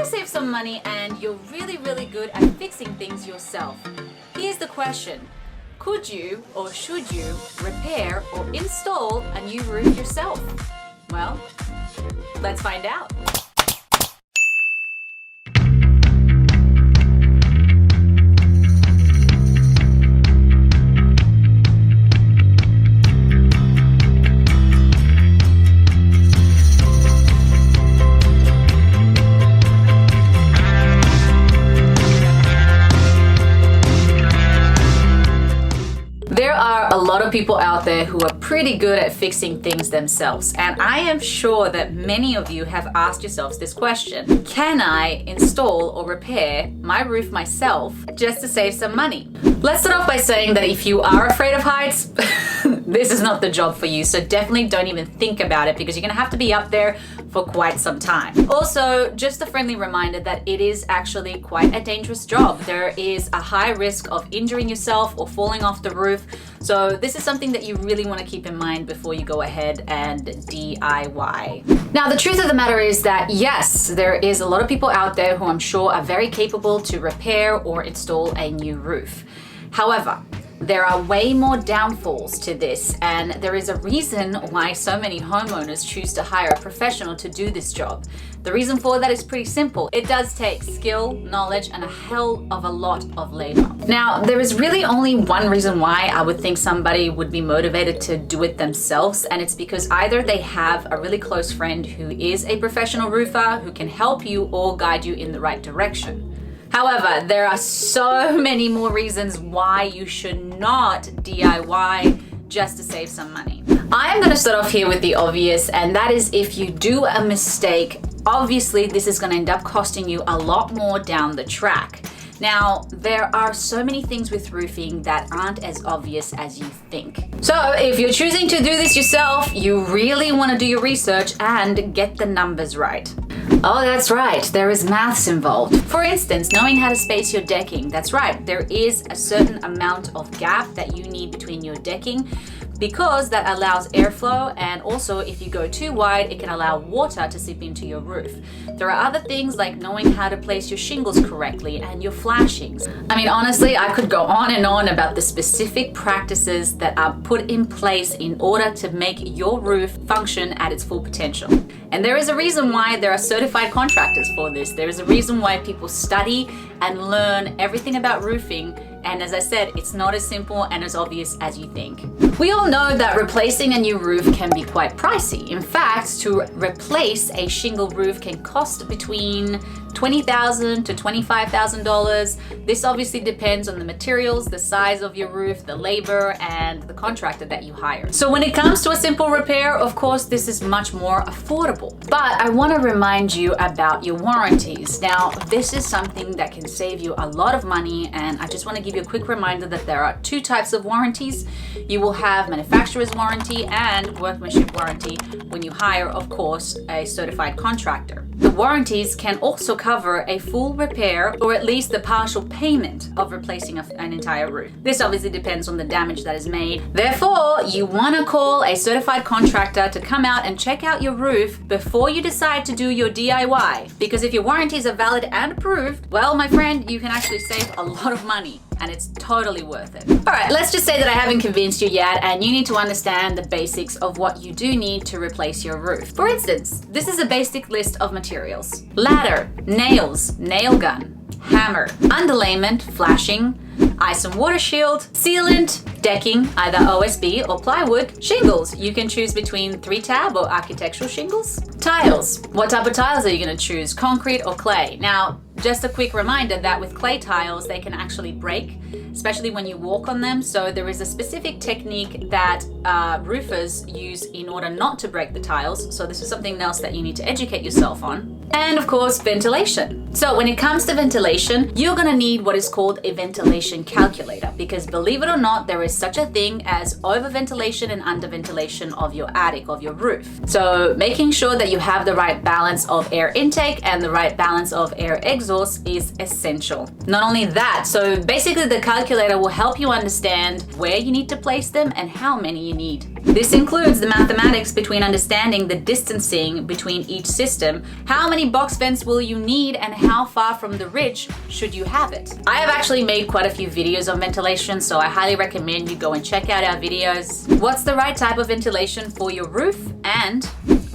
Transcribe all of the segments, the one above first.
to save some money and you're really good at fixing things yourself. Here's the question. Could you or should you repair or install a new roof yourself? Well, let's find out. There are a lot of people out there who are pretty good at fixing things themselves, and I am sure that many of you have asked yourselves this question. Can I install or repair my roof myself just to save some money? Let's start off by saying that if you are afraid of heights, this is not the job for you, so definitely don't even think about it because you're gonna have to be up there for quite some time. Also, just a friendly reminder that it is actually quite a dangerous job. There is a high risk of injuring yourself or falling off the roof. So this is something that you really want to keep in mind before you go ahead and DIY. Now, the truth of the matter is that yes, there is a lot of people out there who I'm sure are very capable to repair or install a new roof. However, there are way more downfalls to this, and there is a reason why so many homeowners choose to hire a professional to do this job. The reason for that is pretty simple. It does take skill, knowledge, and a hell of a lot of labor. Now, there is really only one reason why I would think somebody would be motivated to do it themselves, and it's because either they have a really close friend who is a professional roofer who can help you or guide you in the right direction. However, there are so many more reasons why you should not DIY just to save some money. I am going to start off here with the obvious, and that is if you do a mistake, obviously this is going to end up costing you a lot more down the track. Now, there are so many things with roofing that aren't as obvious as you think. So if you're choosing to do this yourself, you really want to do your research and get the numbers right. Oh, that's right, there is maths involved. For instance, knowing how to space your decking. That's right, there is a certain amount of gap that you need between your decking because that allows airflow, and also if you go too wide, it can allow water to seep into your roof. There are other things like knowing how to place your shingles correctly and your flashings. I mean, honestly, I could go on and on about the specific practices that are put in place in order to make your roof function at its full potential. And there is a reason why there are certified contractors for this. There is a reason why people study and learn everything about roofing. And as I said, it's not as simple and as obvious as you think. We all know that replacing a new roof can be quite pricey. In fact, to replace a shingle roof can cost between $20,000 to $25,000. This obviously depends on the materials, the size of your roof, the labor, and the contractor that you hire. So when it comes to a simple repair, of course, this is much more affordable. But I want to remind you about your warranties. Now, this is something that can save you a lot of money, and I just want to give you a quick reminder that there are two types of warranties. You will have manufacturer's warranty and workmanship warranty when you hire, of course, a certified contractor. The warranties can also cover a full repair or at least the partial payment of replacing an entire roof. This obviously depends on the damage that is made. Therefore, you want to call a certified contractor to come out and check out your roof before you decide to do your DIY. Because if your warranties are valid and approved, well, my friend, you can actually save a lot of money. And it's totally worth it. All right, let's just say that I haven't convinced you yet and you need to understand the basics of what you do need to replace your roof. For instance, this is a basic list of materials: ladder, nails, nail gun, hammer, underlayment, flashing, ice and water shield, sealant, decking, either OSB or plywood, shingles. You can choose between 3-tab or architectural shingles. Tiles. What type of tiles are you going to choose? Concrete or clay? Now, just a quick reminder that with clay tiles, they can actually break, especially when you walk on them. So there is a specific technique that roofers use in order not to break the tiles. So this is something else that you need to educate yourself on. And of course, ventilation. So when it comes to ventilation, you're gonna need what is called a ventilation calculator, because believe it or not, there is such a thing as over-ventilation and under-ventilation of your attic, of your roof. So making sure that you have the right balance of air intake and the right balance of air exhaust is essential. Not only that, so basically the calculator calculator will help you understand where you need to place them and how many you need. This includes the mathematics between understanding the distancing between each system, how many box vents will you need, and how far from the ridge should you have it. I have actually made quite a few videos on ventilation, so I highly recommend you go and check out our videos. What's the right type of ventilation for your roof, and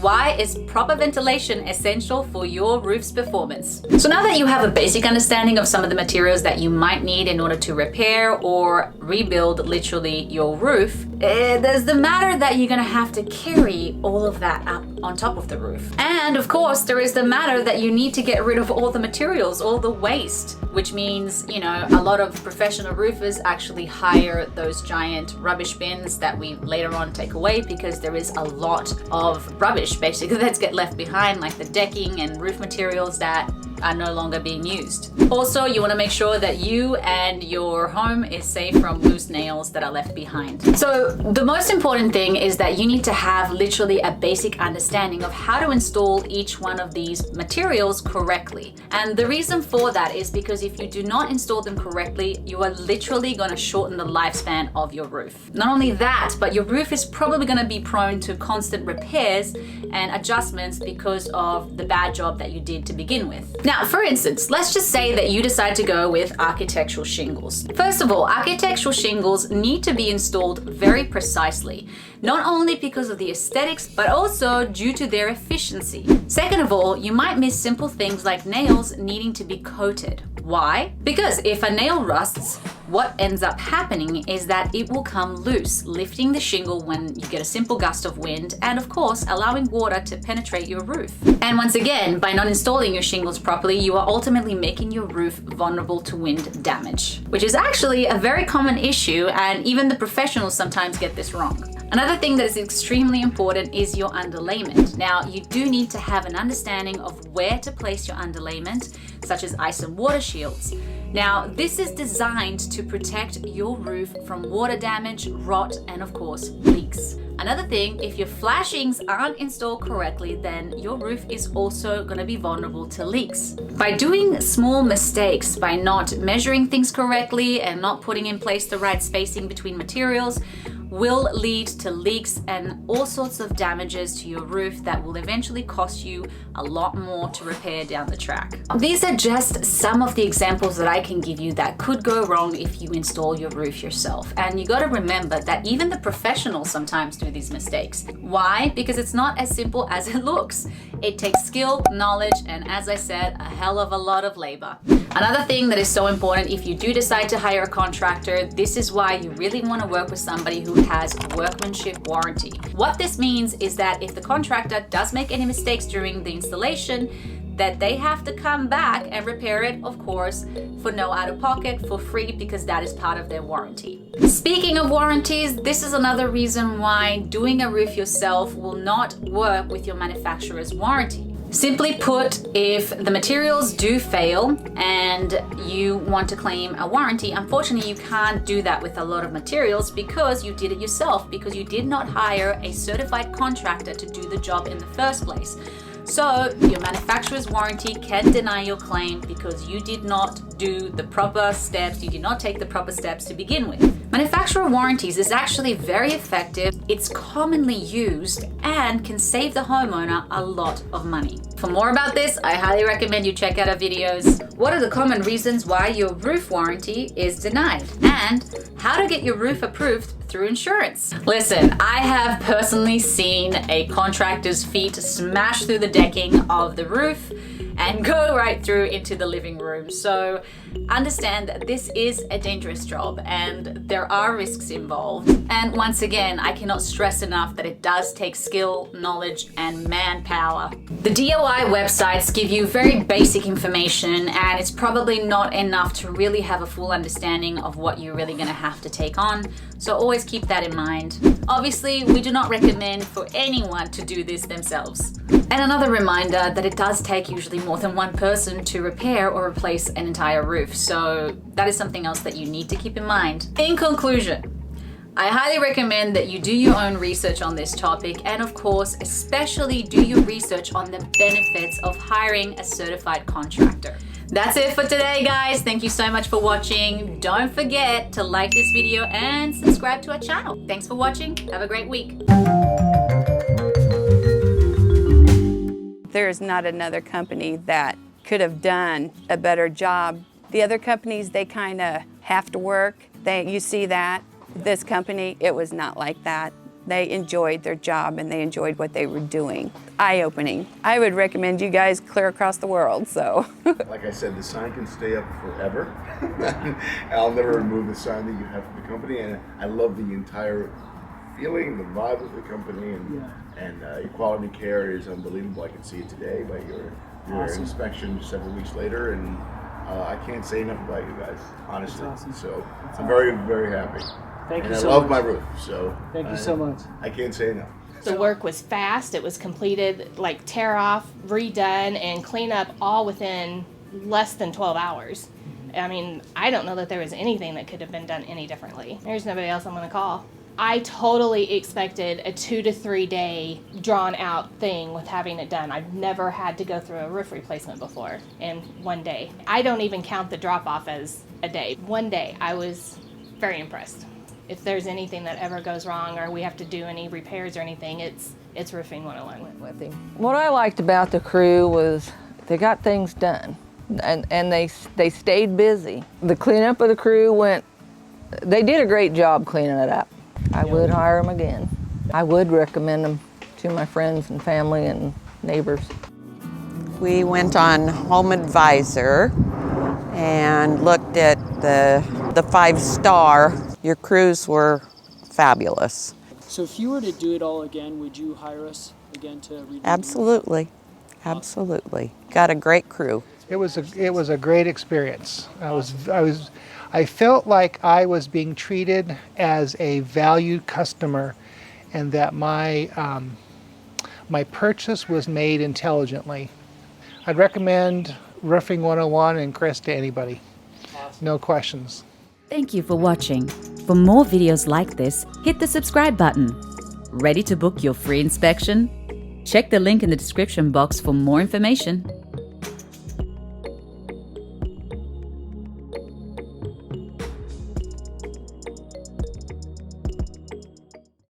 why is proper ventilation essential for your roof's performance? So now that you have a basic understanding of some of the materials that you might need in order to repair or rebuild literally your roof, there's the matter that you're gonna have to carry all of that up on top of the roof. And of course, there is the matter that you need to get rid of all the materials, all the waste, which means, you know, a lot of professional roofers actually hire those giant rubbish bins that we later on take away because there is a lot of rubbish basically that's get left behind, like the decking and roof materials that are no longer being used. Also, you want to make sure that you and your home is safe from loose nails that are left behind. So the most important thing is that you need to have literally a basic understanding of how to install each one of these materials correctly. And the reason for that is because if you do not install them correctly, you are literally going to shorten the lifespan of your roof. Not only that, but your roof is probably going to be prone to constant repairs and adjustments because of the bad job that you did to begin with. Now, for instance, let's just say that you decide to go with architectural shingles. First of all, architectural shingles need to be installed very precisely, not only because of the aesthetics, but also due to their efficiency. Second of all, you might miss simple things like nails needing to be coated. Why? Because if a nail rusts, what ends up happening is that it will come loose, lifting the shingle when you get a simple gust of wind, and of course, allowing water to penetrate your roof. And once again, by not installing your shingles properly, you are ultimately making your roof vulnerable to wind damage, which is actually a very common issue, and even the professionals sometimes get this wrong. Another thing that is extremely important is your underlayment. Now, you do need to have an understanding of where to place your underlayment, such as ice and water shields. Now, this is designed to protect your roof from water damage, rot, and of course, leaks. Another thing, if your flashings aren't installed correctly, then your roof is also going to be vulnerable to leaks. By doing small mistakes, by not measuring things correctly and not putting in place the right spacing between materials, will lead to leaks and all sorts of damages to your roof that will eventually cost you a lot more to repair down the track. These are just some of the examples that I can give you that could go wrong if you install your roof yourself. And you got to remember that even the professionals sometimes do these mistakes. Why? Because it's not as simple as it looks. It takes skill, knowledge, and as I said, a hell of a lot of labor. Another thing that is so important if you do decide to hire a contractor, this is why you really want to work with somebody who has Workmanship Warranty. What this means is that if the contractor does make any mistakes during the installation, that they have to come back and repair it, of course, for no out-of-pocket, for free, because that is part of their warranty. Speaking of warranties, this is another reason why doing a roof yourself will not work with your manufacturer's warranty. Simply put, if the materials do fail and you want to claim a warranty, unfortunately you can't do that with a lot of materials because you did it yourself, because you did not hire a certified contractor to do the job in the first place. So your manufacturer's warranty can deny your claim because you did not do the proper steps, you did not take the proper steps to begin with. Manufacturer warranties is actually very effective, it's commonly used, and can save the homeowner a lot of money. For more about this, I highly recommend you check out our videos. What are the common reasons why your roof warranty is denied? And how to get your roof approved through insurance. Listen, I have personally seen a contractor's feet smash through the decking of the roof and go right through into the living room. So understand that this is a dangerous job and there are risks involved. And once again, I cannot stress enough that it does take skill, knowledge, and manpower. The DIY websites give you very basic information, and it's probably not enough to really have a full understanding of what you're really gonna have to take on. So always keep that in mind. Obviously, we do not recommend for anyone to do this themselves. And another reminder that it does take usually more than one person to repair or replace an entire roof. So that is something else that you need to keep in mind. In conclusion, I highly recommend that you do your own research on this topic, and of course, especially do your research on the benefits of hiring a certified contractor. That's it for today, guys. Thank you so much for watching. Don't forget to like this video and subscribe to our channel. Thanks for watching. Have a great week. There's not another company that could have done a better job. The other companies, they kind of have to work. You see that. This company, it was not like that. They enjoyed their job and they enjoyed what they were doing. Eye-opening. I would recommend you guys clear across the world, so. Like I said, the sign can stay up forever. I'll never remove the sign that you have for the company, and I love the entire feeling, the vibe of the company, and your quality care is unbelievable. I can see it today by your Awesome. inspection several weeks later, and I can't say enough about you guys, honestly. That's awesome. So That's I'm very, very happy. Thank you and so I love much. my roof, so Thank you so much. I can't say enough. The work was fast. It was completed, like tear off, redone, and clean up all within less than 12 hours. I mean, I don't know that there was anything that could have been done any differently. There's nobody else I'm going to call. I totally expected a 2 to 3 day drawn out thing with having it done. I've never had to go through a roof replacement before in one day. I don't even count the drop off as a day. One day, I was very impressed. If there's anything that ever goes wrong or we have to do any repairs or anything, it's roofing 101. With him. What I liked about the crew was they got things done and they stayed busy. The cleanup of the crew they did a great job cleaning it up. I would hire them again. I would recommend them to my friends and family and neighbors. We went on Home Advisor and looked at the 5-star. Your crews were fabulous. So if you were to do it all again, would you hire us again to redo? Absolutely, absolutely. Got a great crew. It was a great experience. I felt like I was being treated as a valued customer, and that my purchase was made intelligently. I'd recommend Roofing 101 and Chris to anybody. No questions. Thank you for watching. For more videos like this, hit the subscribe button. Ready to book your free inspection? Check the link in the description box for more information.